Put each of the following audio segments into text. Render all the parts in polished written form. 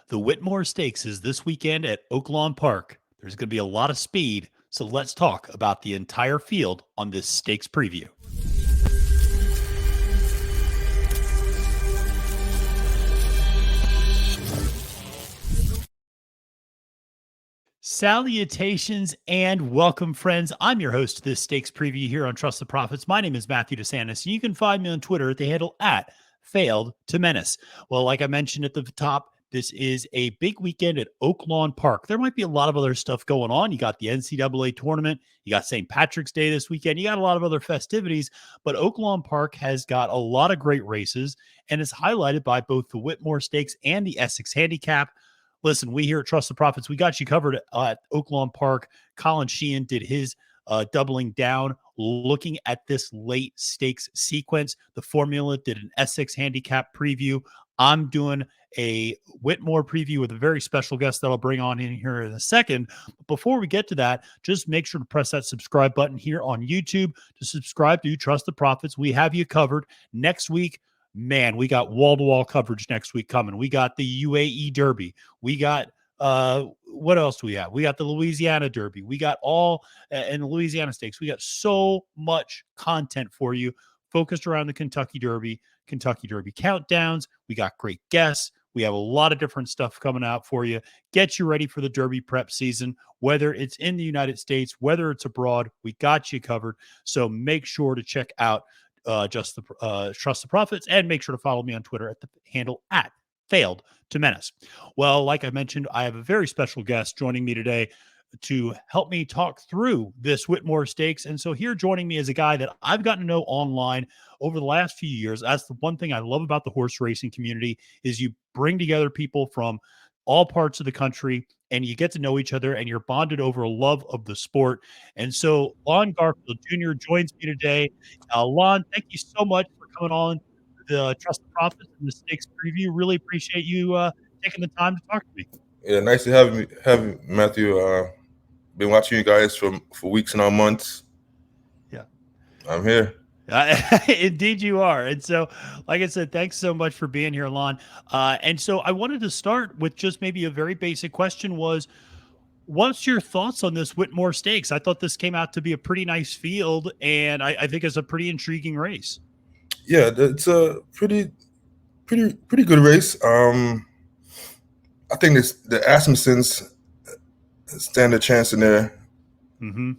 The Whitmore Stakes is this weekend at Oaklawn Park. There's going to be a lot of speed, so let's talk about the entire field on this stakes preview. Salutations and welcome, friends. I'm your host of this stakes preview here on Trust the Profits. My name is Matthew DeSantis, and you can find me on Twitter at the handle at Failed to Menace. Well, like I mentioned at the top, this is a big weekend at Oaklawn Park. There might be a lot of other stuff going on. You got the NCAA tournament. You got St. Patrick's Day this weekend. You got a lot of other festivities, but Oaklawn Park has got a lot of great races and is highlighted by both the Whitmore Stakes and the Essex Handicap. Listen, we here at Trust the Profits, we got you covered at Oaklawn Park. Colin Sheehan did his doubling down, looking at this late stakes sequence. The formula did an Essex handicap preview. I'm doing a Whitmore preview with a very special guest that I'll bring on in here in a second. But before we get to that, just make sure to press that subscribe button here on YouTube to subscribe to Trust the Profits. We have you covered. Next week, man, we got wall-to-wall coverage next week coming. We got the UAE Derby. We got what else do we have? We got the Louisiana Derby. We got all and the Louisiana Stakes. We got so much content for you focused around the Kentucky Derby countdowns. We got great guests. We have a lot of different stuff coming out for you. Get you ready for the Derby prep season, whether it's in the United States, whether it's abroad. We got you covered. So make sure to check out Trust the Profits, and make sure to follow me on Twitter at the handle at Failed to Menace. Well, like I mentioned, I have a very special guest joining me today to help me talk through this Whitmore Stakes. And so here joining me is a guy that I've gotten to know online over the last few years. That's the one thing I love about the horse racing community is you bring together people from all parts of the country and you get to know each other and you're bonded over a love of the sport. And so Lon Garfield Jr. joins me today. Lon, thank you so much for coming on the Trust the Profits and the Stakes preview. Really appreciate you taking the time to talk to me. Yeah, nice to have you, Matthew. Been watching you guys for weeks and months. Yeah, I'm here. Indeed you are. And so, like I said, thanks so much for being here, Lon. And so I wanted to start with just maybe a very basic question was, what's your thoughts on this Whitmore Stakes? I thought this came out to be a pretty nice field, and I think it's a pretty intriguing race. Yeah, it's a pretty good race. I think the Asmussens stand a chance in there. Mm-hmm.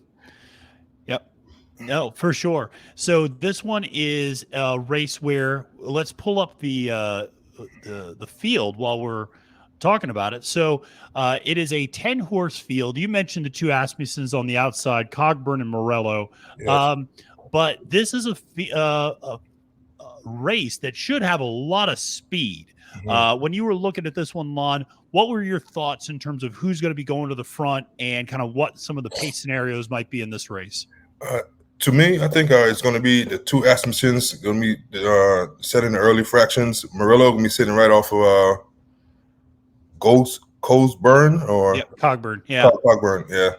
Yep. No, for sure. So this one is a race where let's pull up the field while we're talking about it. So it is a 10-horse field. You mentioned the two Asmussens on the outside, Cogburn and Morello. Yes. But this is a race that should have a lot of speed. Mm-hmm. When you were looking at this one, Lon, what were your thoughts in terms of who's going to be going to the front and kind of what some of the pace scenarios might be in this race? To me, I think it's going to be the two Asmussens going to be setting the early fractions. Morello going to be sitting right off of Cogburn or Cogburn. Yeah, Cogburn. Yeah.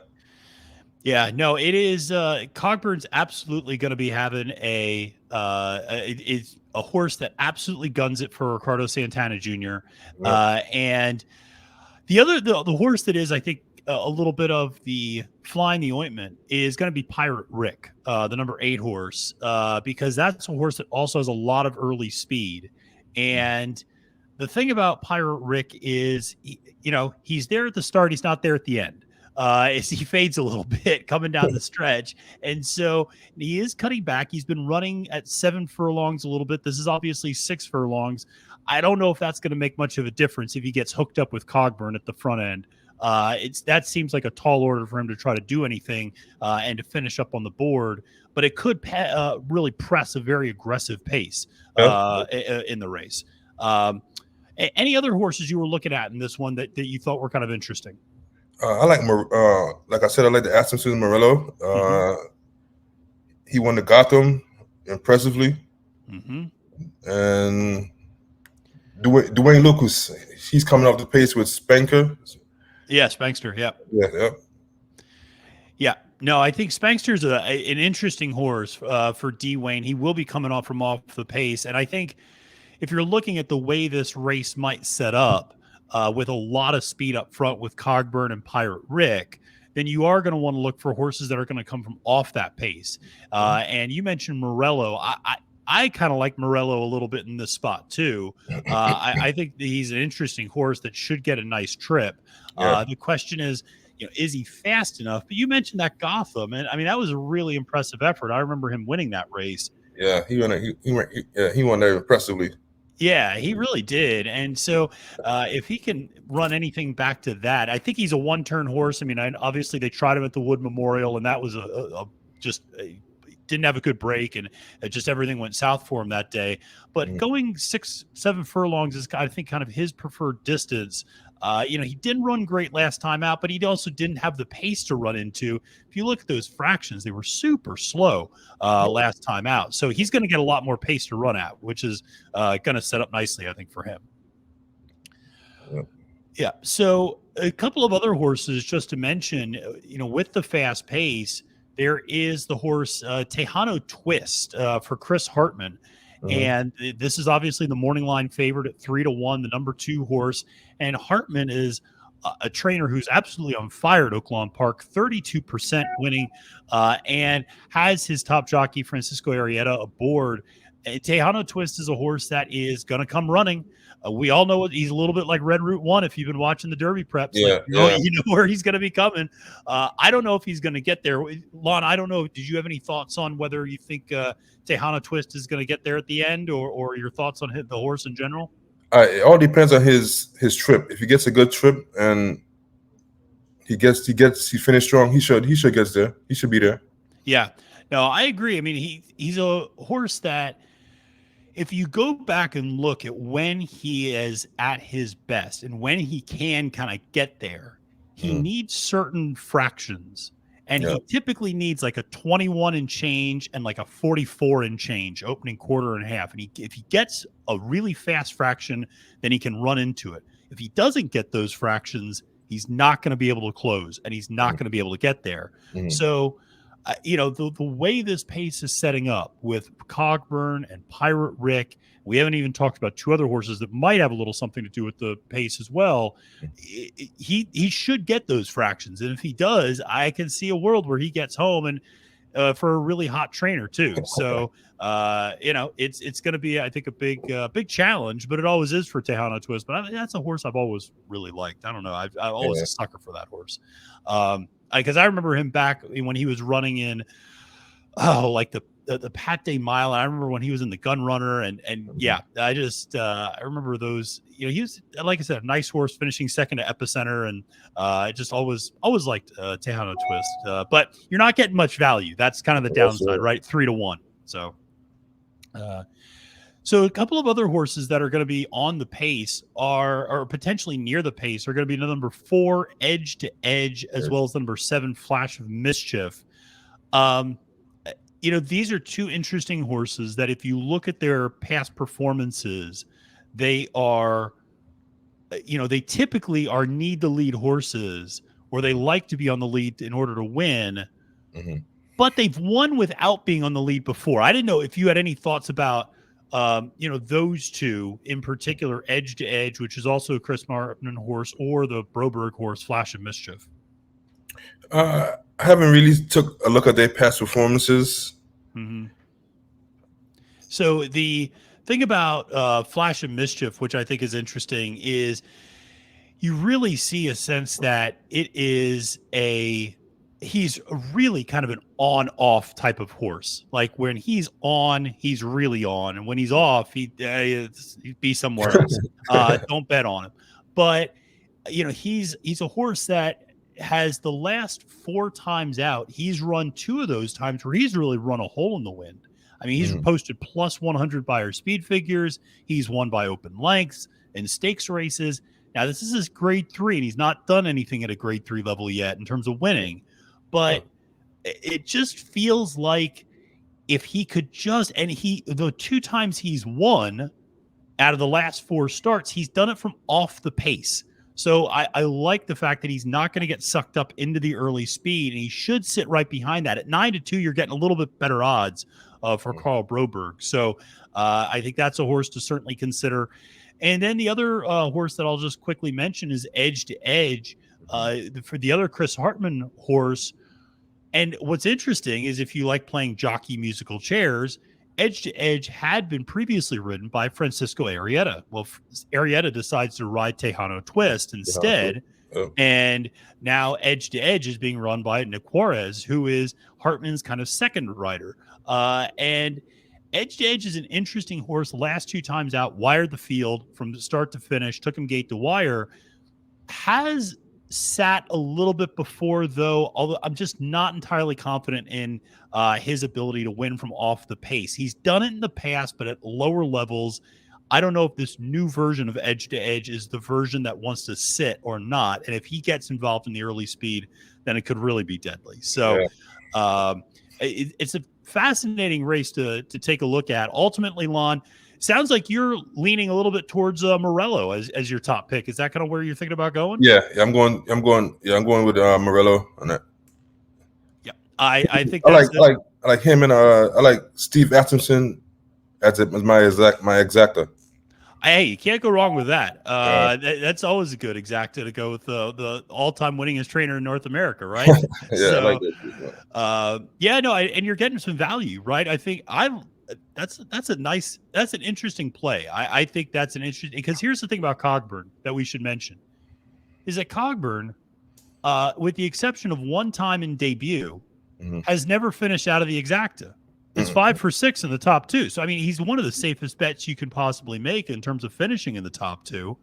Yeah, no, it is. Cogburn's absolutely going to be having a horse that absolutely guns it for Ricardo Santana Jr. Yeah. And the horse that is, I think, a little bit of the fly in the ointment is going to be Pirate Rick, the number 8 horse, because that's a horse that also has a lot of early speed. And the thing about Pirate Rick is, he's there at the start, he's not there at the end. As he fades a little bit coming down the stretch. And so he is cutting back. He's been running at 7 furlongs a little bit. This is obviously 6 furlongs. I don't know if that's going to make much of a difference if he gets hooked up with Cogburn at the front end. That seems like a tall order for him to try to do anything and to finish up on the board, but it could really press a very aggressive pace in the race. Any other horses you were looking at in this one that you thought were kind of interesting? I like I said, I like the Asmussen Morello. He won the Gotham impressively. Mm-hmm. And Dwayne Lucas, he's coming off the pace with Spanker. Yeah, Spankster, yeah. Yeah. Yeah. No, I think Spankster's an interesting horse for Dwayne. He will be coming off the pace. And I think if you're looking at the way this race might set up, with a lot of speed up front with Cogburn and Pirate Rick, then you are going to want to look for horses that are going to come from off that pace. And you mentioned Morello. I kind of like Morello a little bit in this spot too. I think that he's an interesting horse that should get a nice trip. The question is, is he fast enough? But you mentioned that Gotham, and I mean that was a really impressive effort. I remember him winning that race. Yeah, he won there impressively. Yeah, he really did. And so if he can run anything back to that, I think he's a one-turn horse. I mean, obviously they tried him at the Wood Memorial, and that was didn't have a good break, and just everything went south for him that day. But going 6-7 furlongs is, I think, kind of his preferred distance. He didn't run great last time out, but he also didn't have the pace to run into. If you look at those fractions, they were super slow last time out. So he's going to get a lot more pace to run at, which is going to set up nicely, I think, for him. Yeah. So a couple of other horses just to mention, with the fast pace, there is the horse Tejano Twist for Chris Hartman. And this is obviously the morning line favorite at 3-1, the number 2 horse. And Hartman is a trainer who's absolutely on fire at Oaklawn Park, 32% winning, and has his top jockey, Francisco Arrieta, aboard. Tejano Twist is a horse that is going to come running. We all know he's a little bit like Red Route 1 if you've been watching the Derby preps. You know where he's going to be coming. I don't know if he's going to get there. Lon, I don't know. Did you have any thoughts on whether you think Tejano Twist is going to get there at the end, or your thoughts on the horse in general? It all depends on his trip. If he gets a good trip and he finished strong, he should get there. He should be there. Yeah. No, I agree. I mean, he's a horse that, if you go back and look at when he is at his best and when he can kind of get there, he needs certain fractions. And he typically needs like a 21 and change and like a 44 and change opening quarter and half. And if he gets a really fast fraction, then he can run into it. If he doesn't get those fractions, he's not going to be able to close, and he's not going to be able to get there. So, the way this pace is setting up with Cogburn and Pirate Rick, we haven't even talked about 2 other horses that might have a little something to do with the pace as well. He should get those fractions. And if he does, I can see a world where he gets home and for a really hot trainer too. So, it's going to be, I think, a big challenge, but it always is for Tejano Twist. But that's a horse I've always really liked. I don't know. I'm always a sucker for that horse. Because I remember him back when he was running in, like the Pat Day Mile. I remember when he was in the Gun Runner, and yeah, I remember those. He was, like I said, a nice horse, finishing second to Epicenter, and I just always liked Tejano Twist. But you're not getting much value. That's kind of the downside, right? 3-1. So a couple of other horses that are going to be on the pace or potentially near the pace are going to be the number 4 Edge to Edge, as well as the number 7 Flash of Mischief. These are 2 interesting horses that, if you look at their past performances, they are, they typically are need to lead horses, or they like to be on the lead in order to win. But they've won without being on the lead before. I didn't know if you had any thoughts about those 2 in particular, Edge to Edge, which is also a Chris Martin horse, or the Broberg horse, Flash of Mischief. I haven't really took a look at their past performances. So the thing about Flash of Mischief, which I think is interesting, is you really see a sense that he's really kind of an on-off type of horse. Like when he's on, he's really on. And when he's off, he'd be somewhere else. Don't bet on him. But, he's a horse that has, the last 4 times out, he's run 2 of those times where he's really run a hole in the wind. I mean, he's posted plus 100 by our speed figures. He's won by open lengths and stakes races. Now, this is his grade 3, and he's not done anything at a grade 3 level yet in terms of winning. But it just feels like if he could just, and the 2 times he's won out of the last 4 starts, he's done it from off the pace. So I like the fact that he's not going to get sucked up into the early speed, and he should sit right behind that. At 9-2, you're getting a little bit better odds for Carl Broberg. So I think that's a horse to certainly consider. And then the other horse that I'll just quickly mention is Edge to Edge for the other Chris Hartman horse. And what's interesting is if you like playing jockey musical chairs, Edge to Edge had been previously ridden by Francisco Arrieta. Well, Arrieta decides to ride Tejano Twist instead. And now Edge to Edge is being run by Nick Juarez, who is Hartman's kind of second rider. And Edge to Edge is an interesting horse. Last 2 times out, wired the field from the start to finish, took him gate to wire. Has sat a little bit before, though, although I'm just not entirely confident in his ability to win from off the pace. He's done it in the past, but at lower levels. I don't know if this new version of Edge to Edge is the version that wants to sit or not. And if he gets involved in the early speed, then it could really be deadly. So it's a fascinating race to take a look at. Ultimately, Lon, sounds like you're leaning a little bit towards Morello as your top pick. Is that kind of where you're thinking about going? Yeah, I'm going with Morello on that. Yeah, I think I like him, and I like Steve Atkinson as my exacta. Hey, you can't go wrong with that. That's always a good exacta to go with the all-time winningest trainer in North America, right? Yeah, so, I like that. And you're getting some value, right? I think that's an interesting play. I think that's an interesting, because here's the thing about Cogburn that we should mention is that Cogburn, with the exception of one time in debut, has never finished out of the exacta. He's 5 for 6 in the top 2. So, I mean, he's one of the safest bets you can possibly make in terms of finishing in the top 2.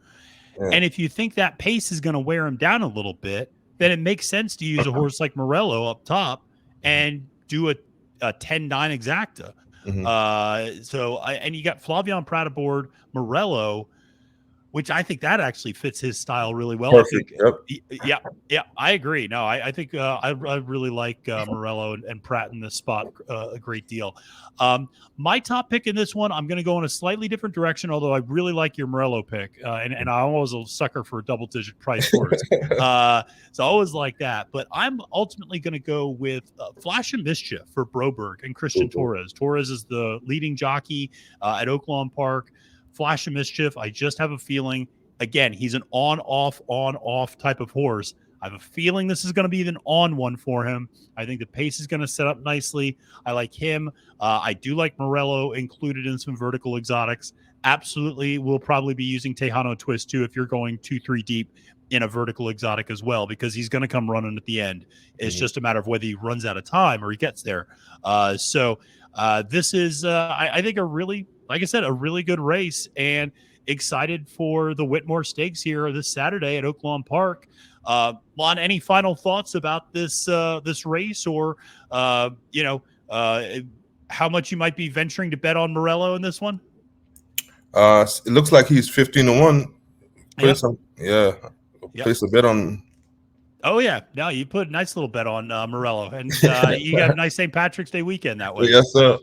Yeah. And if you think that pace is going to wear him down a little bit, then it makes sense to use a horse like Morello up top and do a 10-9 exacta. And you got Flavien Prat aboard Morello, which I think that actually fits his style really well. Perfect. I think, yeah, I agree. No, I think I really like Morello and Pratt in this spot a great deal. My top pick in this one, I'm going to go in a slightly different direction, although I really like your Morello pick, and I'm always a sucker for double-digit price horse. So I always like that. But I'm ultimately going to go with Flash and Mischief for Broberg and Christian Torres. Torres is the leading jockey at Oaklawn Park. Flash of Mischief, I just have a feeling, again, he's an on-off type of horse. I have a feeling this is going to be an on one for him. I think the pace is going to set up nicely. I like him. I do like Morello included in some vertical exotics. Absolutely, we'll probably be using Tejano Twist too if you're going 2-3 deep in a vertical exotic as well, because he's going to come running at the end. It's just a matter of whether he runs out of time or he gets there. This is, I think, like I said, a really good race, and excited for the Whitmore Stakes here this Saturday at Oaklawn Park. Lon, any final thoughts about this race, or how much you might be venturing to bet on Morello in this one? It looks like he's 15-1. Place a bet on. Oh yeah, no, you put a nice little bet on Morello, and you got a nice St. Patrick's Day weekend that way. Yes, sir.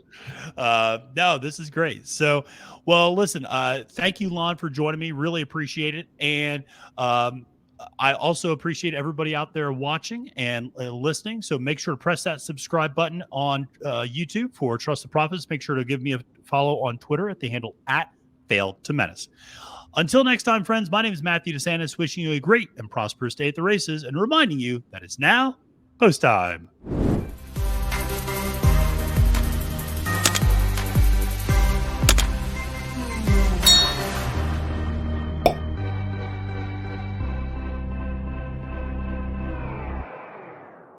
No, this is great. So, well, listen, thank you, Lon, for joining me. Really appreciate it, and I also appreciate everybody out there watching and listening. So make sure to press that subscribe button on YouTube for Trust the Profits. Make sure to give me a follow on Twitter at the handle @FailedToMenace. Until next time, friends, my name is Matthew DeSantis, wishing you a great and prosperous day at the races and reminding you that it's now post time.